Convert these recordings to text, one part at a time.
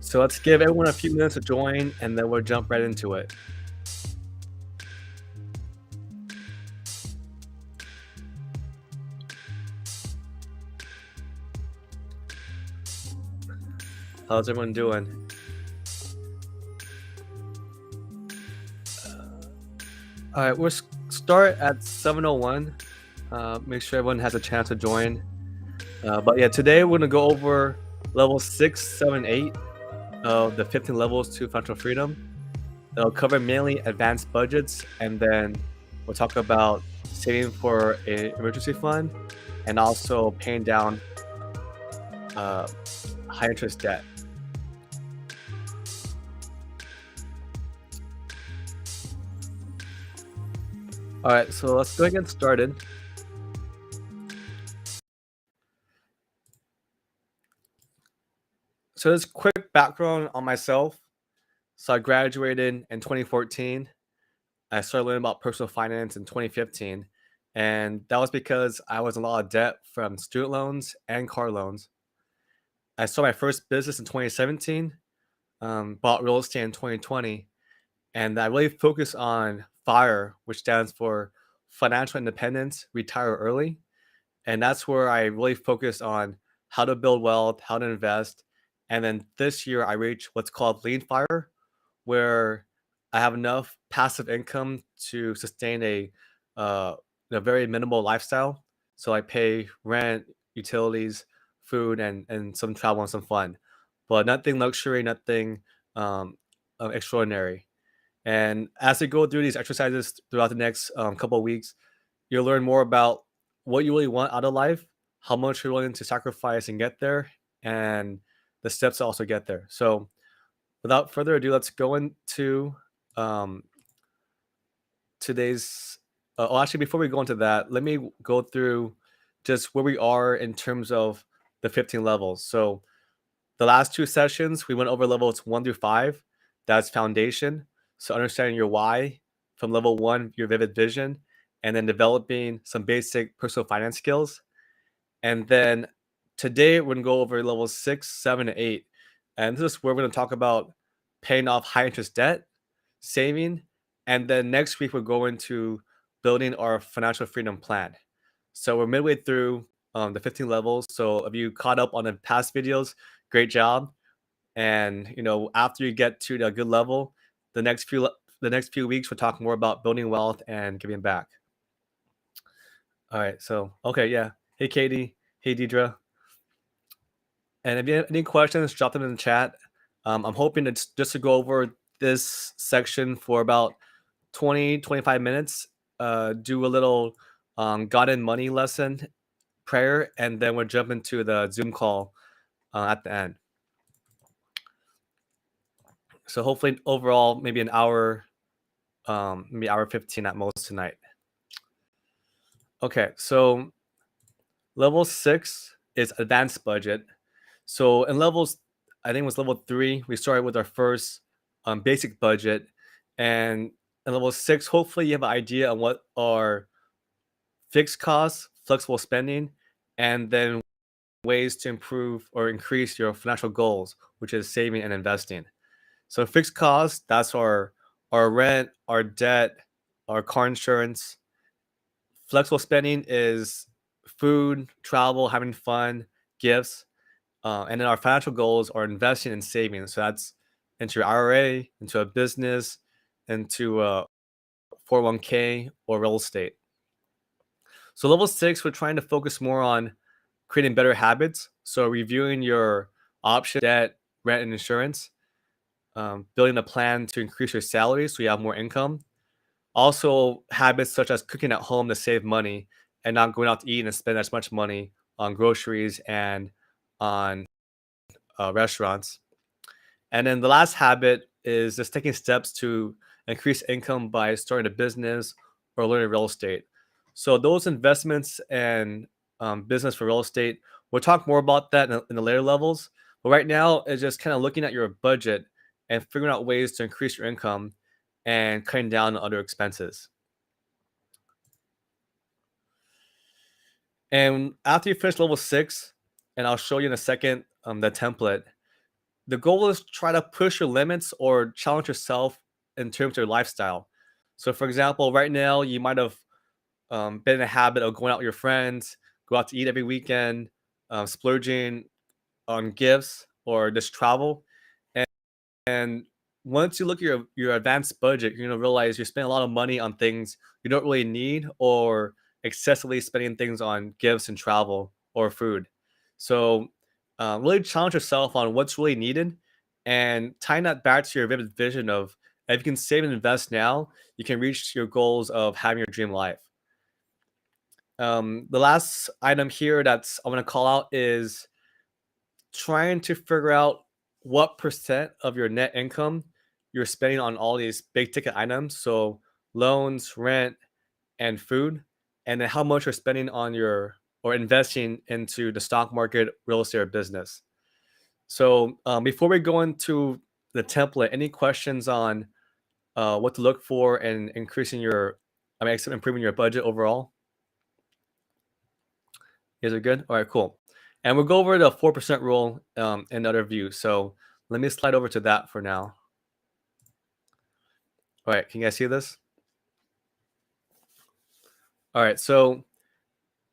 So let's give everyone a few minutes to join, and then we'll jump right into it. How's everyone doing? All right, we'll start at 7:01. Make sure everyone has a chance to join. But yeah, today we're gonna go over level 6, 7, 8 of the 15 levels to financial freedom. It'll cover mainly advanced budgets, and then we'll talk about saving for an emergency fund and also paying down high interest debt. All right, so let's go ahead and get started. So this quick background on myself. So I graduated in 2014. I started learning about personal finance in 2015. And that was because I was in a lot of debt from student loans and car loans. I started my first business in 2017, bought real estate in 2020, and I really focused on FIRE, which stands for Financial Independence, Retire Early. And that's where I really focused on how to build wealth, how to invest. And then this year I reached what's called Lean FIRE, where I have enough passive income to sustain uh, a very minimal lifestyle. So I pay rent, utilities, food, and some travel and some fun, but nothing luxury, nothing um, extraordinary. And as we go through these exercises throughout the next couple of weeks, you'll learn more about what you really want out of life, how much you're willing to sacrifice and get there, and the steps to also get there. So without further ado, let's go into um, today's. Actually, before we go into that, let me go through just where we are in terms of the 15 levels. So the last two sessions, we went over levels 1 through 5. That's foundation. So understanding your why from level 1, your vivid vision, and then developing some basic personal finance skills. And then today we're gonna go over levels 6, 7, and 8. And this is where we're gonna talk about paying off high interest debt, saving, and then next week we're going to building our financial freedom plan. So we're midway through the 15 levels. So if you caught up on the past videos, great job. And after you get to the good level, the next few weeks we'll talk more about building wealth and giving back. All right. So okay, yeah. Hey Katie. Hey Deidre. And if you have any questions, drop them in the chat. I'm hoping to just to go over this section for about 20-25 minutes. Do a little God and money lesson prayer, and then we'll jump into the Zoom call at the end. So hopefully overall maybe an hour, maybe hour 15 at most tonight. Okay, so level 6 is advanced budget. So in levels, I think it was level 3, we started with our first basic budget. And in level 6, hopefully you have an idea on what are fixed costs, flexible spending, and then ways to improve or increase your financial goals, which is saving and investing. So fixed costs, that's our rent, our debt, our car insurance. Flexible spending is food, travel, having fun, gifts. And then our financial goals are investing and saving. So that's into your IRA, into a business, into a 401k or real estate. So level 6, we're trying to focus more on creating better habits. So reviewing your option, debt, rent, and insurance. Building a plan to increase your salary so you have more income. Also, habits such as cooking at home to save money and not going out to eat and spend as much money on groceries and on restaurants. And then the last habit is just taking steps to increase income by starting a business or learning real estate. So those investments and business for real estate, we'll talk more about that in the later levels. But right now, it's just kind of looking at your budget and figuring out ways to increase your income and cutting down on other expenses. And after you finish level 6, and I'll show you in a second the template, the goal is to try to push your limits or challenge yourself in terms of your lifestyle. So, for example, right now you might have been in a habit of going out with your friends, go out to eat every weekend, splurging on gifts or just travel. And, and once you look at your advanced budget, you're gonna realize you're spending a lot of money on things you don't really need or excessively spending things on gifts and travel or food. So really challenge yourself on what's really needed and tying that back to your vivid vision of if you can save and invest now, you can reach your goals of having your dream life. The last item here that's I want to call out is trying to figure out what percent of your net income you're spending on all these big ticket items. So loans, rent, and food, and then how much you're spending on your or investing into the stock market, real estate, or business. So before we go into the template, any questions on what to look for and increasing your, improving your budget overall? You guys are good? All right, cool. And we'll go over the 4% rule in another view. So let me slide over to that for now. All right, can you guys see this? All right, so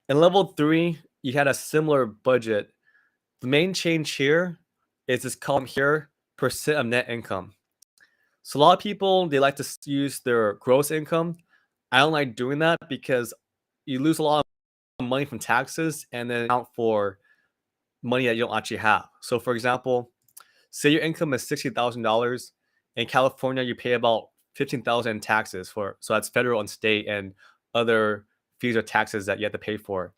in level 3, you had a similar budget. The main change here is this column here, percent of net income. So a lot of people, they like to use their gross income. I don't like doing that because you lose a lot of money from taxes and then account for money that you don't actually have. So for example, say your income is $60,000. In California, you pay about 15,000 in taxes for, so that's federal and state and other fees or taxes that you have to pay for.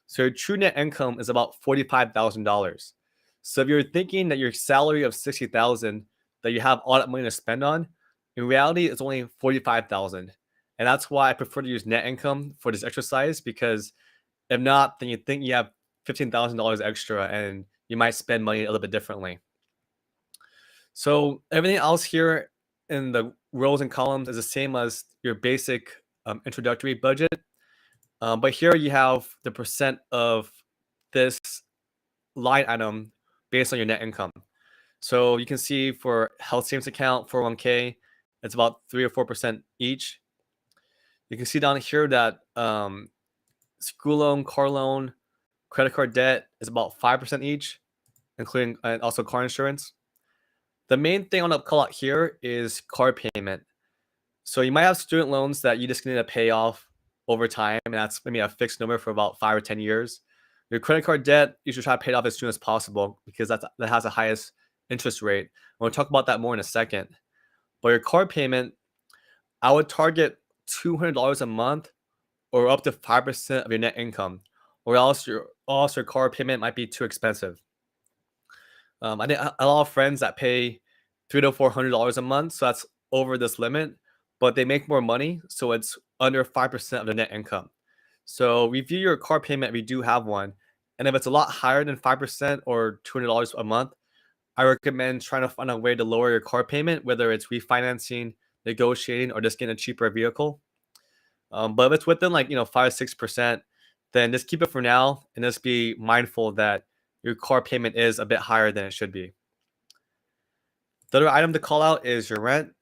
So your true net income is about $45,000. So if you're thinking that your salary of 60,000 that you have all that money to spend on, in reality it's only 45,000. And that's why I prefer to use net income for this exercise, because if not, then you think you have $15,000 extra and you might spend money a little bit differently. So everything else here in the rows and columns is the same as your basic introductory budget. But here you have the percent of this line item based on your net income. So you can see for health savings account, 401k, it's about 3 or 4% each. You can see down here that school loan, car loan, credit card debt is about 5% each, including and also car insurance. The main thing I want to call out here is car payment. So you might have student loans that you just need to pay off over time, and that's maybe a fixed number for about 5 or 10 years. Your credit card debt, you should try to pay it off as soon as possible because that has the highest interest rate. We'll talk about that more in a second. But your car payment, I would target $200 a month or up to 5% of your net income, or else your car payment might be too expensive. I think a lot of friends that pay $300 to $400 a month, so that's over this limit, but they make more money, so it's under 5% of the net income. So review your car payment if you do have one, and if it's a lot higher than 5% or $200 a month, I recommend trying to find a way to lower your car payment, whether it's refinancing, negotiating, or just getting a cheaper vehicle. But if it's within 5 6%, then just keep it for now and just be mindful that your car payment is a bit higher than it should be. The other item to call out is your rent.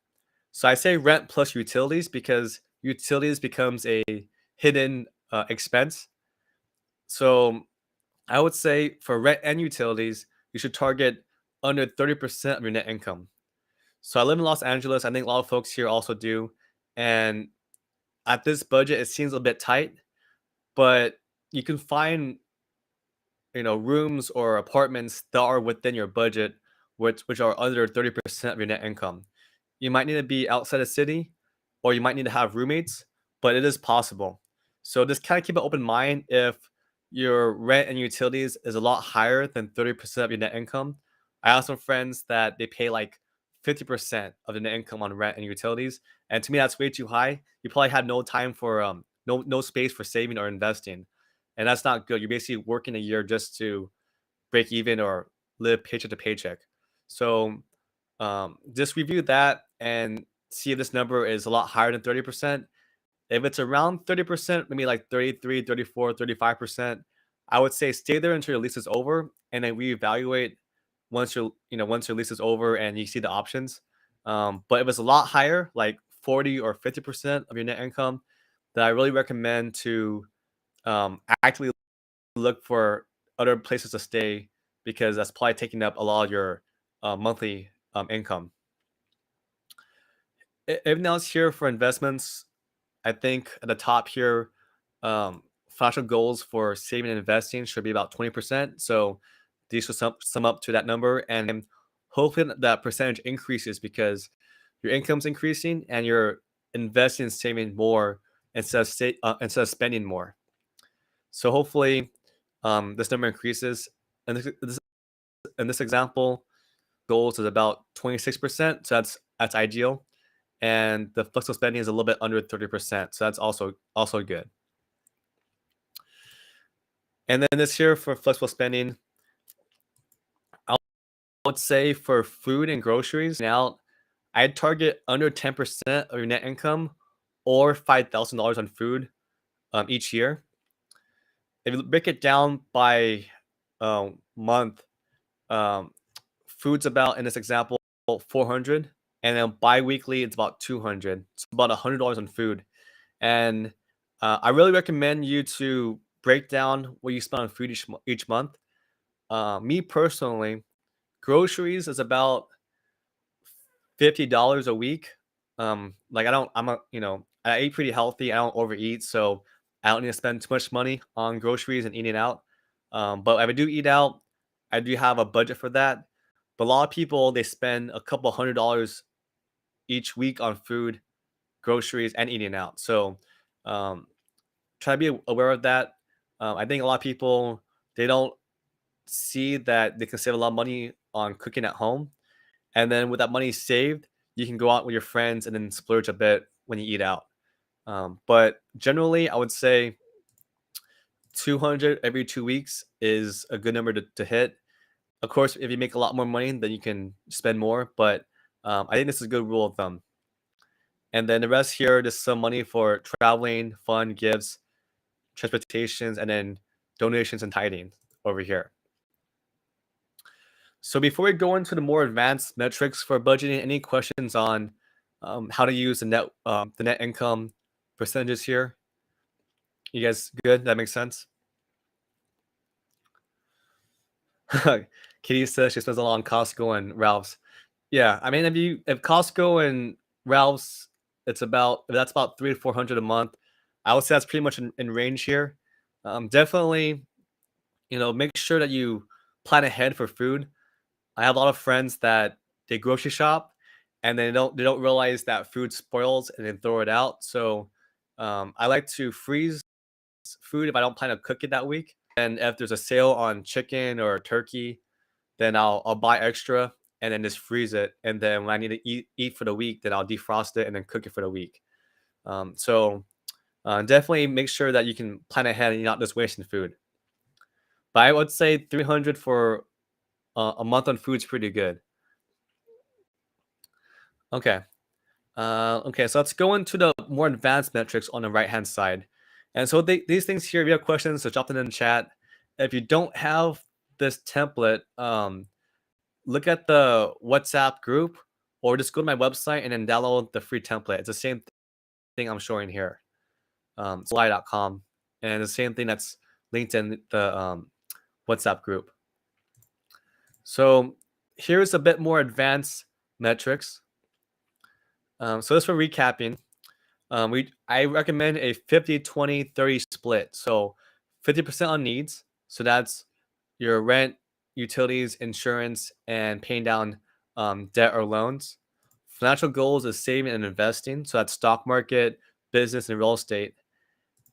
So I say rent plus utilities because utilities becomes a hidden expense. So I would say for rent and utilities, you should target under 30% of your net income. So I live in Los Angeles. I think a lot of folks here also do. And at this budget, it seems a bit tight, but you can find rooms or apartments that are within your budget, which are under 30% of your net income. You might need to be outside the city, or you might need to have roommates, but it is possible. So just kind of keep an open mind if your rent and utilities is a lot higher than 30% of your net income. I have some friends that they pay like 50% of the net income on rent and utilities, and to me that's way too high. You probably had no time for no space for saving or investing, and that's not good. You're basically working a year just to break even or live paycheck to paycheck. So just review that and see if this number is a lot higher than 30%. If it's around 30%, maybe like 33, 34, 35%, I would say stay there until your lease is over and then reevaluate once your lease is over and you see the options. But if it's a lot higher, like 40 or 50% of your net income, then I really recommend to actively look for other places to stay because that's probably taking up a lot of your monthly income. Everything else here for investments, I think at the top here, financial goals for saving and investing should be about 20%. So these should sum up to that number. And hopefully that percentage increases because your income's increasing and you're investing and saving more instead of spending more. So hopefully this number increases. And in this example, goals is about 26%. So that's ideal. And the flexible spending is a little bit under 30%. So that's also good. And then this year for flexible spending, I would say for food and groceries, now I'd target under 10% of your net income or $5,000 on food each year. If you break it down by month, um, food's about, in this example, 400, and then bi-weekly it's about 200. It's about $100 on food. And I really recommend you to break down what you spend on food each month. Me personally, groceries is about $50 a week. Like I eat pretty healthy. I don't overeat, so I don't need to spend too much money on groceries and eating out. But if I do eat out, I do have a budget for that. But a lot of people they spend a couple $100 each week on food, groceries, and eating out. So um, try to be aware of that. I think a lot of people they don't see that they can save a lot of money on cooking at home, and then with that money saved, you can go out with your friends and then splurge a bit when you eat out. But generally, I would say 200 every 2 weeks is a good number to hit. Of course, if you make a lot more money, then you can spend more. But I think this is a good rule of thumb. And then the rest here, there's some money for traveling, fun, gifts, transportations, and then donations and tithing over here. So before we go into the more advanced metrics for budgeting, any questions on how to use the net income percentages here? You guys good? That makes sense. Kitty says she spends a lot on Costco and Ralph's. Yeah, I mean if Costco and Ralph's, that's about 300 to 400 a month. I would say that's pretty much in range here. Definitely, make sure that you plan ahead for food. I have a lot of friends that they grocery shop and they don't realize that food spoils and then throw it out. So I like to freeze food if I don't plan to cook it that week. And if there's a sale on chicken or turkey, then I'll buy extra and then just freeze it. And then when I need to eat for the week, then I'll defrost it and then cook it for the week. So definitely make sure that you can plan ahead and you're not just wasting food. But I would say 300 for a month on food is pretty good. Okay. Okay, so let's go into the more advanced metrics on the right-hand side. And so these things here, if you have questions, so drop them in the chat. If you don't have this template, look at the WhatsApp group or just go to my website and then download the free template. It's the same thing I'm showing here. Sly.com. And the same thing that's linked in the WhatsApp group. So here's a bit more advanced metrics. So just for recapping, I recommend a 50-20-30 split. So 50% on needs. So that's your rent, utilities, insurance, and paying down debt or loans. Financial goals is saving and investing. So that's stock market, business, and real estate.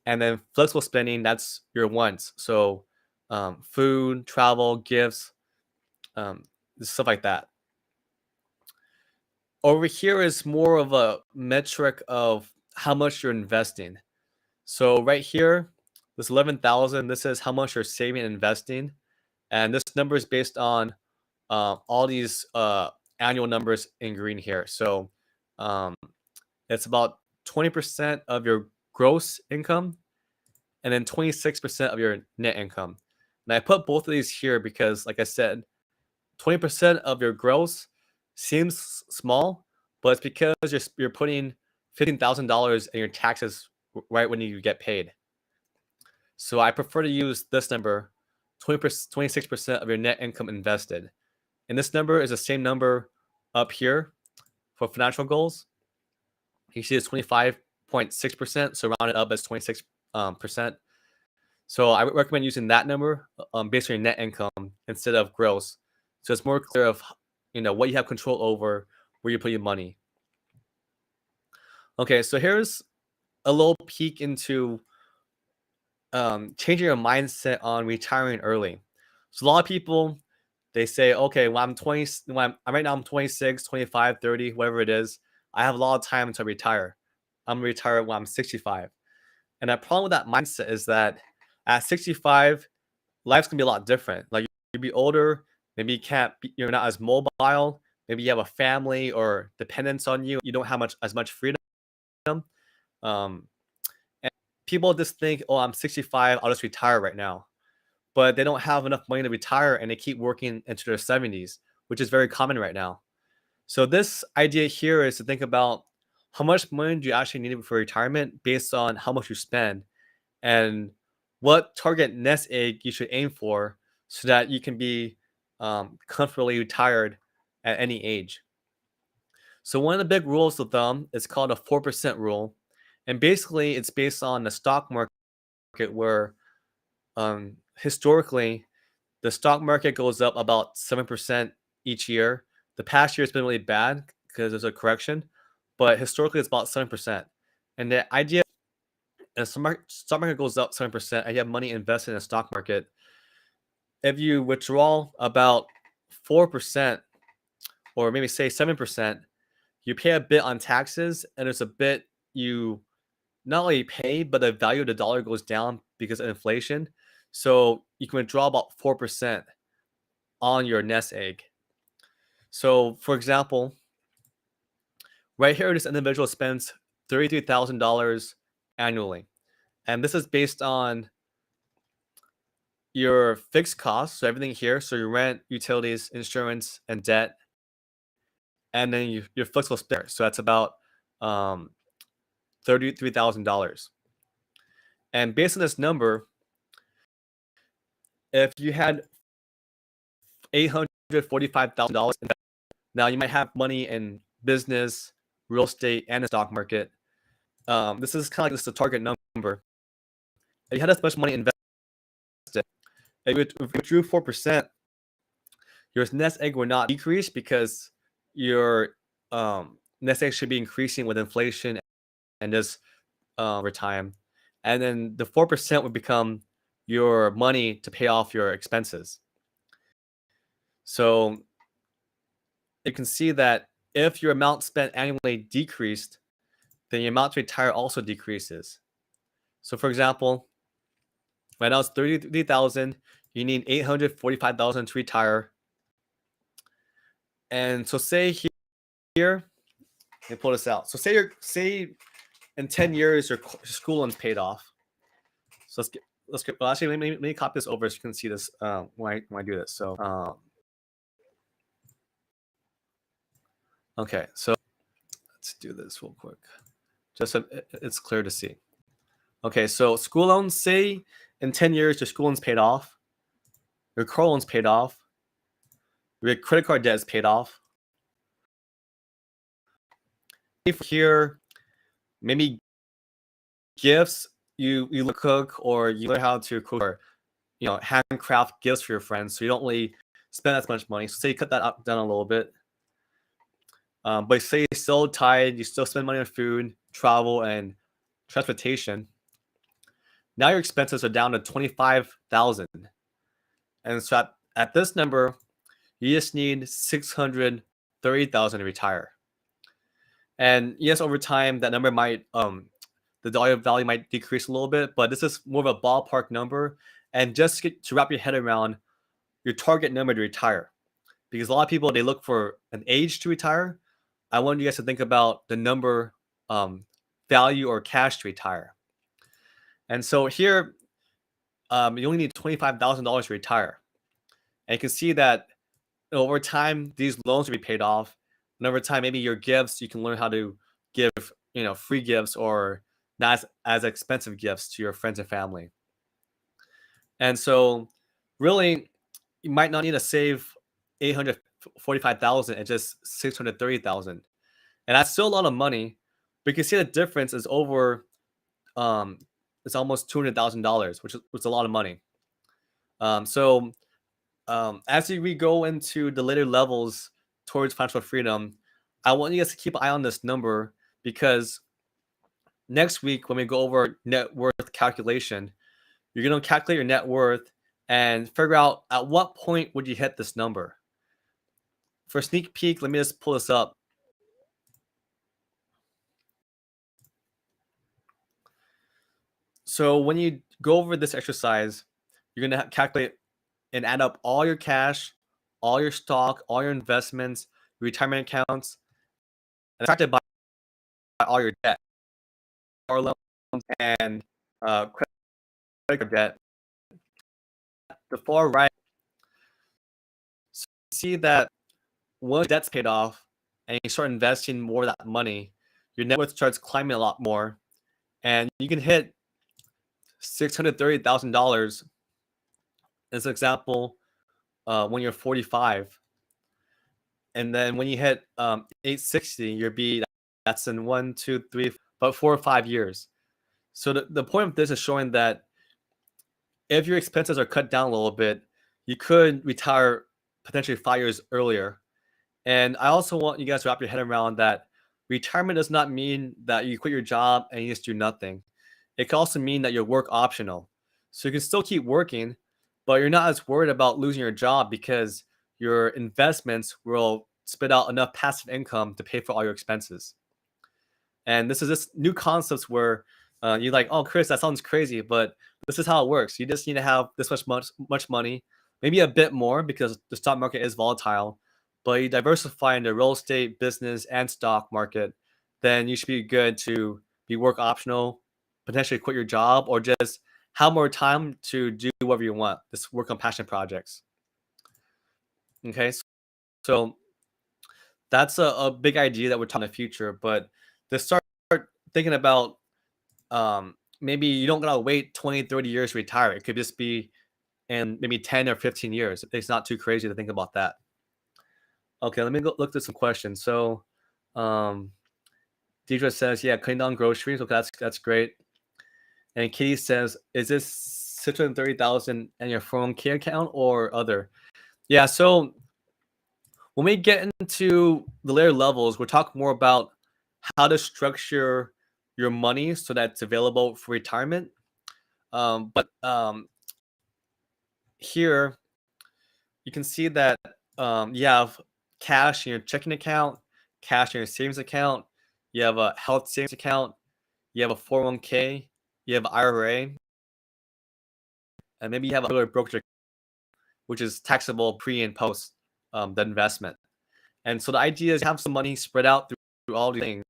And then flexible spending, that's your wants. So food, travel, gifts, stuff like that. Over here is more of a metric of how much you're investing. So right here, this 11,000, this is how much you're saving and investing. And this number is based on all these annual numbers in green here. So it's about 20% of your gross income and then 26% of your net income. And I put both of these here because, like I said, 20% of your gross seems small, but it's because you're putting $15,000 in your taxes right when you get paid. So I prefer to use this number, 26% of your net income invested. And this number is the same number up here for financial goals. You see it's 25.6%, so round it up as 26%. So I would recommend using that number based on your net income instead of gross. So it's more clear of what you have control over, where you put your money. Okay, so here's a little peek into changing your mindset on retiring early. So a lot of people, they say, okay, when I'm 20, right now I'm 26, 25, 30, whatever it is, I have a lot of time to retire. I'm gonna retire when I'm 65. And the problem with that mindset is that at 65, life's gonna be a lot different. Like you'll be older, maybe you're not as mobile, maybe you have a family or dependents on you. You don't have as much freedom. Um, and people just think, oh, I'm 65, I'll just retire right now. But they don't have enough money to retire and they keep working into their 70s, which is very common right now. So this idea here is to think about how much money do you actually need for retirement based on how much you spend and what target nest egg you should aim for so that you can be comfortably retired at any age. So one of the big rules of thumb is called a 4% rule. And basically it's based on the stock market where historically the stock market goes up about 7% each year. The past year has been really bad because there's a correction, but historically it's about 7%. And the idea and stock market goes up 7% and you have money invested in the stock market, if you withdraw about 4% or maybe say 7%, you pay a bit on taxes and there's a bit you not only pay, but the value of the dollar goes down because of inflation. So you can withdraw about 4% on your nest egg. So for example, right here, this individual spends $33,000 annually. And this is based on your fixed costs, so everything here, so your rent, utilities, insurance, and debt, and then your flexible spend. So that's about $33,000. And based on this number, if you had $845,000, now you might have money in business, real estate, and the stock market. This is kind of like this is a target number. If you had this much money invested, if you withdrew 4%, your nest egg will not decrease because your nest egg should be increasing with inflation and this over time. And then the 4% would become your money to pay off your expenses. So you can see that if your amount spent annually decreased, then your amount to retire also decreases. So for example, right now it's 33,000. You need 845,000 to retire. And so say here, let me pull this out. So say in 10 years your school loan's paid off. So let's get. Well, actually, let me copy this over so you can see this when I do this. So okay, so let's do this real quick, just so it's clear to see. Okay, so school loans. Say in 10 years your school loan's paid off, your car loan's paid off, your credit card debt is paid off. Here, maybe gifts you cook or you learn how to cook or handcraft gifts for your friends, so you don't really spend as much money. So say you cut that down a little bit, but say you're still tied, you still spend money on food, travel, and transportation. Now your expenses are down to 25,000, and so at this number, you just need 630,000 to retire. And yes, over time that number might the dollar value might decrease a little bit, but this is more of a ballpark number. And just to wrap your head around your target number to retire, because a lot of people, they look for an age to retire. I want you guys to think about the number value or cash to retire. And so here, you only need $25,000 to retire. And you can see that over time, these loans will be paid off. And over time, maybe your gifts, you can learn how to give, free gifts or not as expensive gifts to your friends and family. And so, really, you might not need to save 845,000 and just 630,000, and that's still a lot of money. But you can see the difference is over, um, it's almost $200,000, which is a lot of money. So as we go into the later levels towards financial freedom, I want you guys to keep an eye on this number because next week when we go over net worth calculation, you're going to calculate your net worth and figure out at what point would you hit this number. For a sneak peek, let me just pull this up. So when you go over this exercise, you're going to calculate and add up all your cash, all your stock, all your investments, your retirement accounts, and subtracted by all your debt, car loans, and credit card debt. The far right, so you see that once debt's paid off and you start investing more of that money, your net worth starts climbing a lot more, and you can hit $630,000 as an example when you're 45, and then when you hit 860, you'll be that's in 1, 2, 3, about 4 or 5 years. So the point of this is showing that if your expenses are cut down a little bit, you could retire potentially 5 years earlier. And I also want you guys to wrap your head around that retirement does not mean that you quit your job and you just do nothing. It can also mean that you're work optional. So you can still keep working, but you're not as worried about losing your job because your investments will spit out enough passive income to pay for all your expenses. And this is just new concepts where you're like, oh, Chris, that sounds crazy, but this is how it works. You just need to have this much money, maybe a bit more because the stock market is volatile. But you diversify into real estate, business, and stock market, then you should be good to be work optional, potentially quit your job, or just have more time to do whatever you want. Just work on passion projects. Okay, so that's a big idea that we're talking in the future. But to start thinking about maybe you don't gotta wait 20, 30 years to retire. It could just be in maybe 10 or 15 years. It's not too crazy to think about that. Okay, let me go look at some questions. So, um, Deidre says, yeah, cutting down groceries. Okay, that's great. And Katie says, is this 630,000 in your 401k account or other? Yeah, so when we get into the later levels, we'll talk more about how to structure your money so that it's available for retirement. But here you can see that you have cash in your checking account, cash in your savings account, you have a health savings account, you have a 401k, you have IRA, and maybe you have a regular brokerage, which is taxable pre and post the investment. And so the idea is have some money spread out through all these things.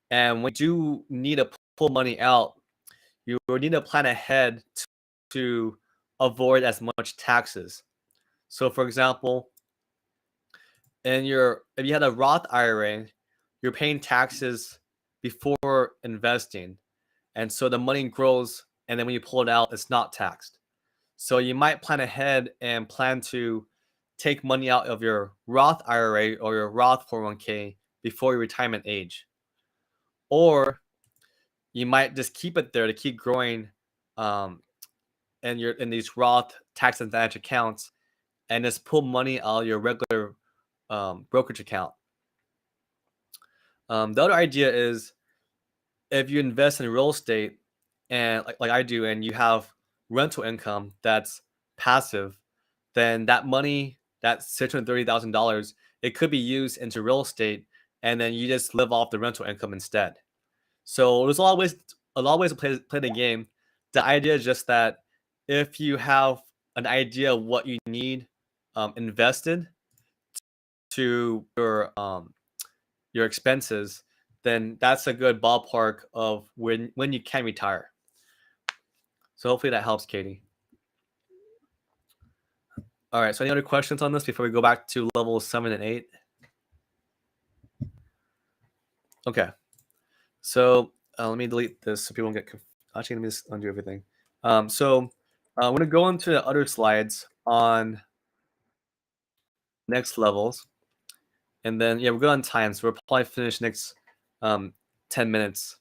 And when you do need to pull money out, you will need to plan ahead to avoid as much taxes. So, for example, if you had a Roth IRA, you're paying taxes before investing, and so the money grows, and then when you pull it out, it's not taxed. So you might plan ahead and plan to take money out of your Roth IRA or your Roth 401k before your retirement age, or you might just keep it there to keep growing, and you're in these Roth tax advantage accounts, and just pull money out of your regular brokerage account. The other idea is if you invest in real estate and like I do, and you have rental income that's passive, then that money, that $630,000, it could be used into real estate, and then you just live off the rental income instead. So there's a lot of ways to play the game. The idea is just that if you have an idea of what you need invested to your expenses, then that's a good ballpark of when you can retire. So hopefully that helps, Katie. All right. So any other questions on this before we go back to level 7 and 8? Okay. So let me delete this so people don't get actually, let me just undo everything. I'm going to go into the other slides on next levels. And then, yeah, we're good on time. So we'll probably finish next 10 minutes.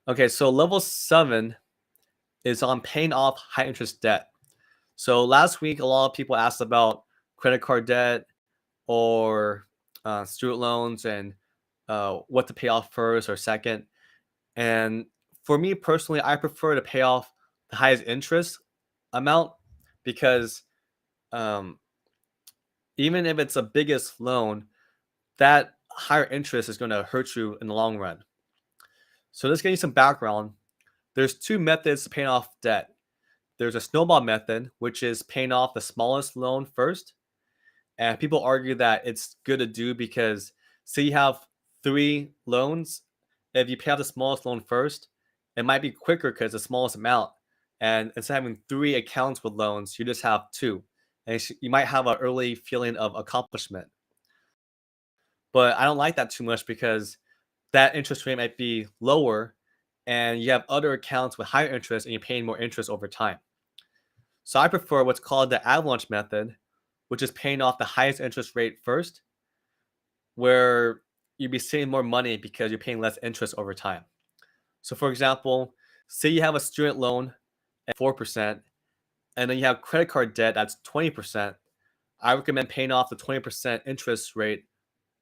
Okay, so level 7 is on paying off high interest debt. So last week, a lot of people asked about credit card debt or student loans and what to pay off first or second. And for me personally, I prefer to pay off the highest interest amount because um, even if it's the biggest loan, that higher interest is going to hurt you in the long run. So let's get you some background. There's two methods to paying off debt. There's a snowball method, which is paying off the smallest loan first. And people argue that it's good to do because say you have 3 loans, if you pay off the smallest loan first, it might be quicker because the smallest amount. And instead of having 3 accounts with loans, you just have 2. And you might have an early feeling of accomplishment. But I don't like that too much because that interest rate might be lower and you have other accounts with higher interest and you're paying more interest over time. So I prefer what's called the avalanche method, which is paying off the highest interest rate first, where you'd be saving more money because you're paying less interest over time. So for example, say you have a student loan at 4% and then you have credit card debt that's 20%. I recommend paying off the 20% interest rate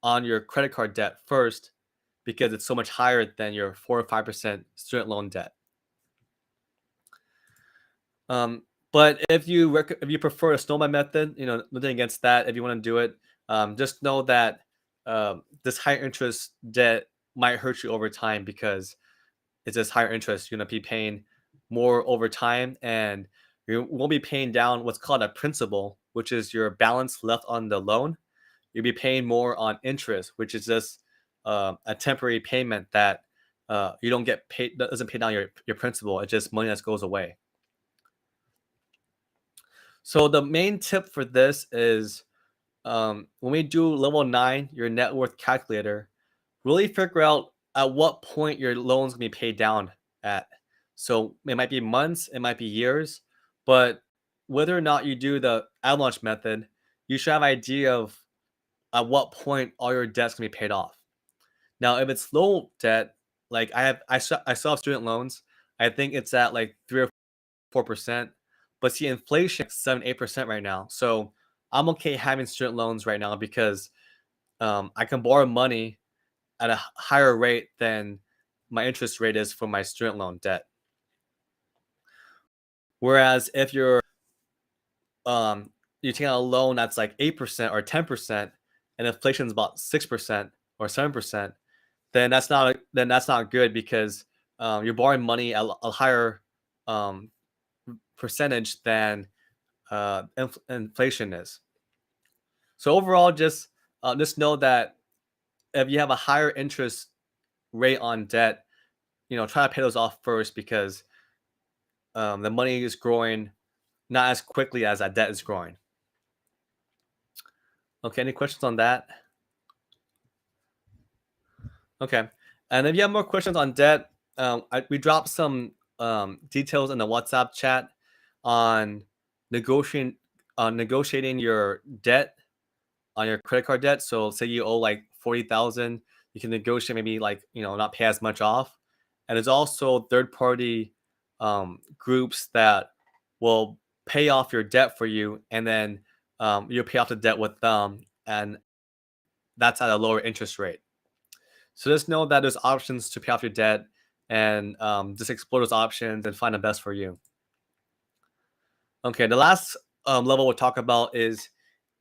on your credit card debt first because it's so much higher than your 4 or 5% student loan debt. But if you prefer a snowball method, nothing against that. If you want to do it, just know that this higher interest debt might hurt you over time because it's this higher interest. You're gonna be paying more over time, and you won't be paying down what's called a principal, which is your balance left on the loan. You'll be paying more on interest, which is just a temporary payment that you don't get paid. That doesn't pay down your principal. It's just money that goes away. So the main tip for this is when we do level 9, your net worth calculator, really figure out at what point your loan's gonna be paid down at. So it might be months, it might be years, but whether or not you do the avalanche method, you should have an idea of at what point all your debt's gonna be paid off. Now, if it's low debt, like I still have student loans. I think it's at like 3 or 4%. But see, inflation 7, 8% right now. So I'm okay having student loans right now because I can borrow money at a higher rate than my interest rate is for my student loan debt. Whereas if you're taking out a loan that's like 8% or 10% and inflation is about 6% or 7%, then that's not good because you're borrowing money at a higher um, percentage than inflation is. So overall, just know that if you have a higher interest rate on debt, try to pay those off first because the money is growing not as quickly as that debt is growing. Okay, any questions on that? Okay, and if you have more questions on debt, we dropped some details in the WhatsApp chat on negotiating your debt on your credit card debt. So say you owe like 40,000, you can negotiate maybe like not pay as much off. And there's also third party groups that will pay off your debt for you, and then you'll pay off the debt with them, and that's at a lower interest rate. So just know that there's options to pay off your debt, and just explore those options and find the best for you. Okay, the last level we'll talk about is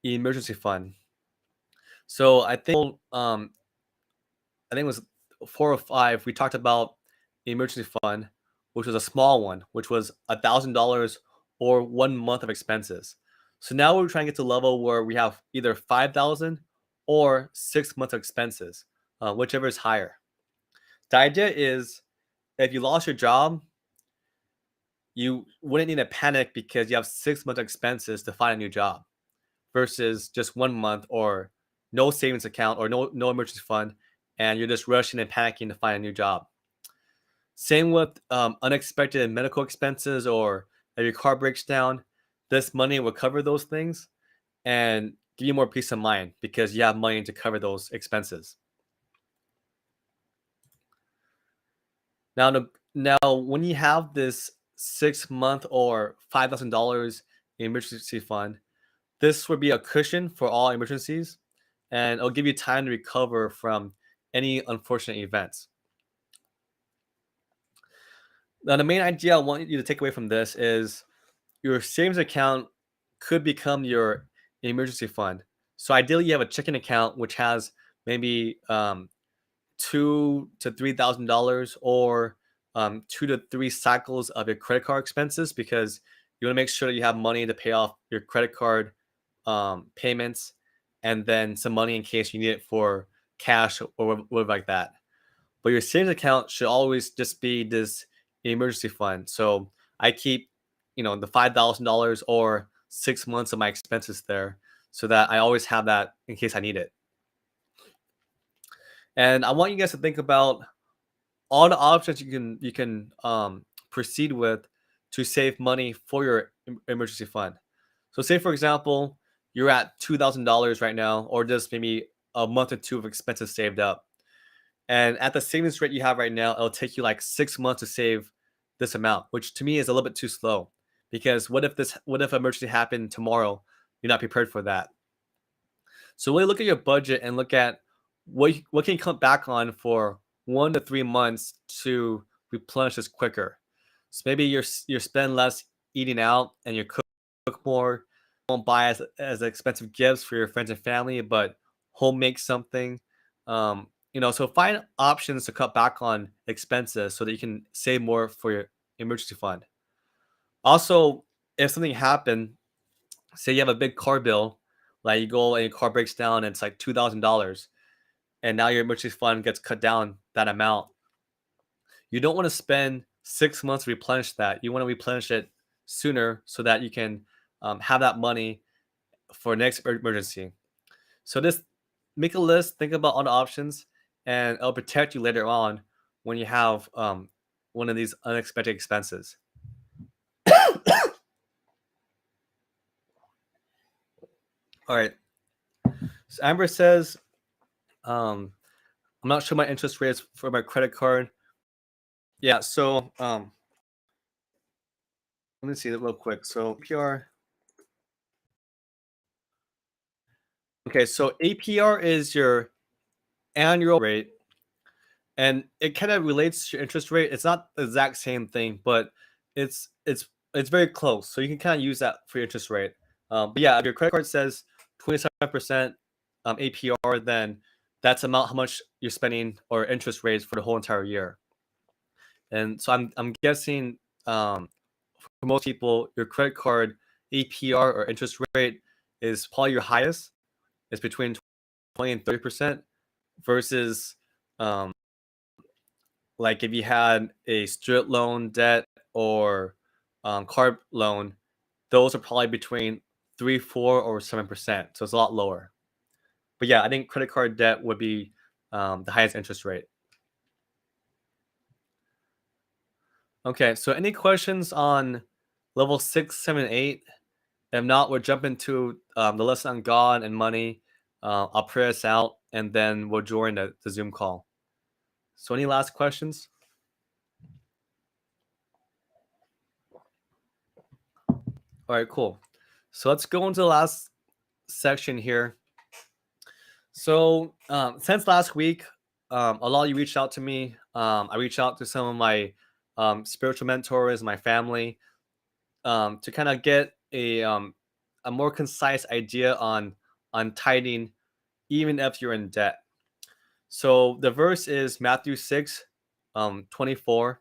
emergency fund. So I think it was 4 or 5. We talked about the emergency fund, which was a small one, which was $1,000 or 1 month of expenses. So now we're trying to get to a level where we have either 5,000 or 6 months of expenses, whichever is higher. The idea is if you lost your job, you wouldn't need to panic because you have 6 months expenses to find a new job versus just 1 month or no savings account or no emergency fund, and you're just rushing and panicking to find a new job. Same with unexpected medical expenses or if your car breaks down, this money will cover those things and give you more peace of mind because you have money to cover those expenses. Now, when you have this 6 month or $5,000 emergency fund, this would be a cushion for all emergencies, and it'll give you time to recover from any unfortunate events. Now, the main idea I want you to take away from this is your savings account could become your emergency fund. So ideally, you have a checking account which has maybe $2,000 to $3,000 or 2 to 3 cycles of your credit card expenses because you want to make sure that you have money to pay off your credit card payments and then some money in case you need it for cash or whatever like that. But your savings account should always just be this emergency fund. So I keep, the $5,000 or 6 months of my expenses there so that I always have that in case I need it. And I want you guys to think about all the options you can proceed with to save money for your emergency fund. So say for example, you're at $2,000 right now, or just maybe a month or two of expenses saved up. And at the savings rate you have right now, it'll take you like 6 months to save this amount, which to me is a little bit too slow. Because what if emergency happened tomorrow? You're not prepared for that. So really look at your budget and look at what can you cut back on for 1 to 3 months to replenish this quicker. So maybe you're spend less eating out and you cook more. Won't buy as expensive gifts for your friends and family, but home make something. So find options to cut back on expenses so that you can save more for your emergency fund. Also, if something happened, say you have a big car bill, like you go and your car breaks down and it's like $2,000, and now your emergency fund gets cut down that amount. You don't want to spend 6 months to replenish that. You want to replenish it sooner so that you can have that money for next emergency. So just make a list, think about all the options, and it'll protect you later on when you have one of these unexpected expenses. All right. So Amber says, I'm not sure my interest rates for my credit card. Yeah, so let me see that real quick. So APR. Okay, so APR is your annual rate, and it kind of relates to your interest rate. It's not the exact same thing, but it's very close. So you can kind of use that for your interest rate. But yeah, if your credit card says 27% APR, then that's about how much you're spending or interest rates for the whole entire year. And so I'm guessing for most people, your credit card APR or interest rate is probably your highest. It's between 20 and 30% versus like if you had a student loan debt or car loan, those are probably between 3, 4, or 7%. So it's a lot lower. But yeah, I think credit card debt would be the highest interest rate. Okay, so any questions on level 6, 7, 8? If not, we'll jump into the lesson on God and money. I'll pray us out, and then we'll join the Zoom call. So any last questions? All right, cool. So let's go into the last section here. So since last week, a lot of you reached out to me. I reached out to some of my spiritual mentors, my family, to kind of get a more concise idea on tithing, even if you're in debt. So the verse is Matthew 6, 24.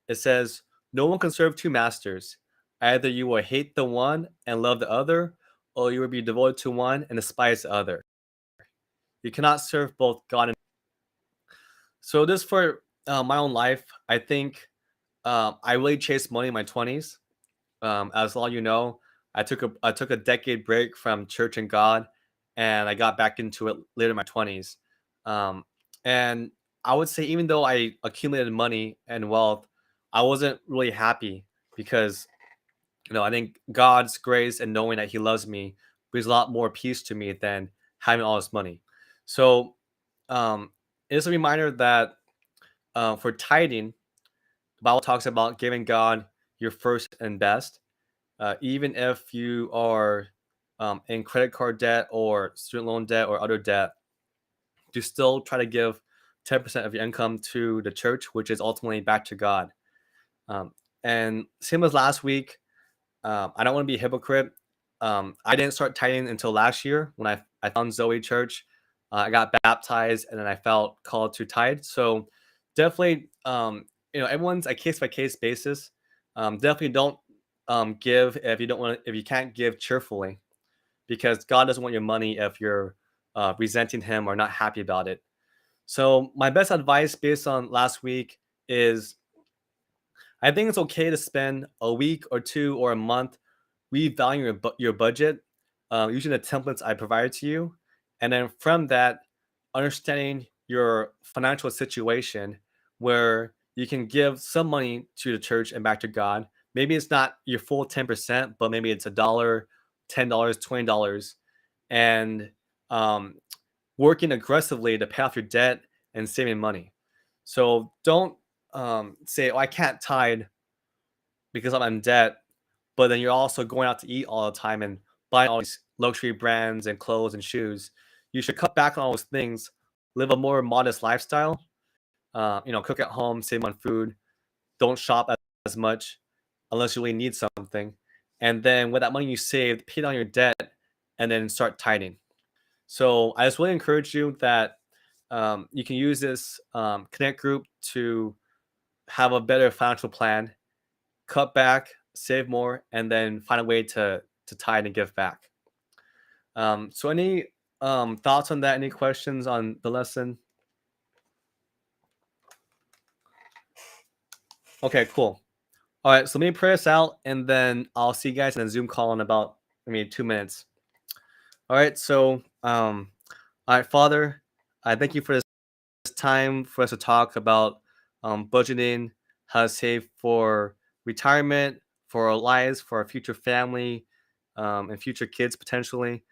It says, "No one can serve two masters. Either you will hate the one and love the other, or you will be devoted to one and despise the other. You cannot serve both God and." So this for my own life, I think I really chased money in my 20s. As a lot of you know, I took a decade break from church and God, and I got back into it later in my 20s. Um, and I would say even though I accumulated money and wealth, I wasn't really happy because I think God's grace and knowing that He loves me brings a lot more peace to me than having all this money. So um, it's a reminder that for tithing, the Bible talks about giving God your first and best, even if you are in credit card debt or student loan debt or other debt, to still try to give 10% of your income to the church, which is ultimately back to God. Um, and same as last week, I don't want to be a hypocrite. I didn't start tithing until last year when I found Zoe Church. I got baptized and then I felt called to tithe. So definitely, everyone's a case by case basis. Definitely don't give if you don't want if you can't give cheerfully, because God doesn't want your money if you're resenting Him or not happy about it. So my best advice based on last week is I think it's okay to spend a week or two or a month revaluing your budget using the templates I provided to you. And then from that, understanding your financial situation where you can give some money to the church and back to God. Maybe it's not your full 10%, but maybe it's $1, $10, $20, and um, working aggressively to pay off your debt and saving money. So don't say, "Oh, I can't tithe because I'm in debt," but then you're also going out to eat all the time and buying all these luxury brands and clothes and shoes. You should cut back on all those things, live a more modest lifestyle. Cook at home, save on food, don't shop as much unless you really need something. And then with that money you saved, pay down your debt and then start tithing. So I just really encourage you that you can use this Connect group to have a better financial plan, cut back, save more, and then find a way to tithe and give back. So any thoughts on that? Any questions on the lesson? Okay, cool. All right, so let me pray us out, and then I'll see you guys in a Zoom call in about 2 minutes. All right, so all right, Father, I thank you for this time for us to talk about budgeting, how to save for retirement, for our lives, for our future family, and future kids potentially.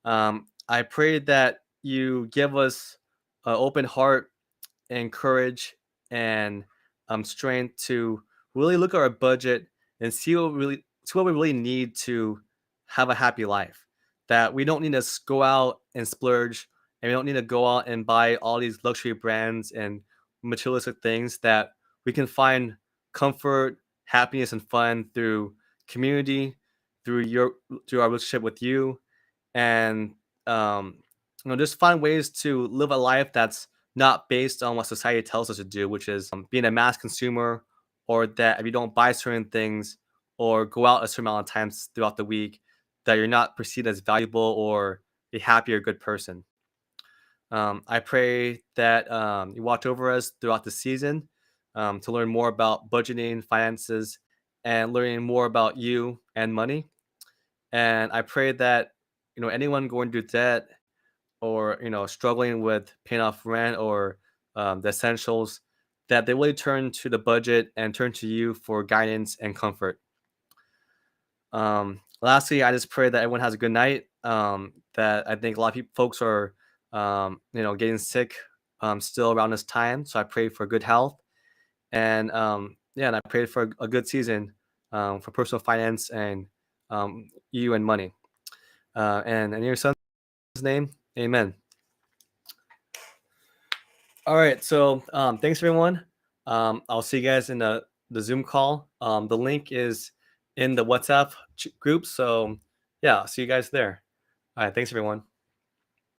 I pray that you give us an open heart and courage and strength to really look at our budget and see what we really need to have a happy life. That we don't need to go out and splurge, and we don't need to go out and buy all these luxury brands and materialistic things. That we can find comfort, happiness, and fun through community, through your through our relationship with you, and um, just find ways to live a life that's not based on what society tells us to do, which is being a mass consumer, or that if you don't buy certain things or go out a certain amount of times throughout the week, that you're not perceived as valuable or a happy or good person. I pray that you watch over us throughout the season to learn more about budgeting, finances, and learning more about you and money. And I pray that anyone going through debt or struggling with paying off rent or the essentials, that they really turn to the budget and turn to you for guidance and comfort. Lastly, I just pray that everyone has a good night. That I think a lot of folks are getting sick still around this time, so I pray for good health, and and I pray for a good season for personal finance and you and money. And in your son's name, amen. All right, so thanks everyone. I'll see you guys in the Zoom call. The link is in the WhatsApp group. So yeah, I'll see you guys there. All right, thanks everyone.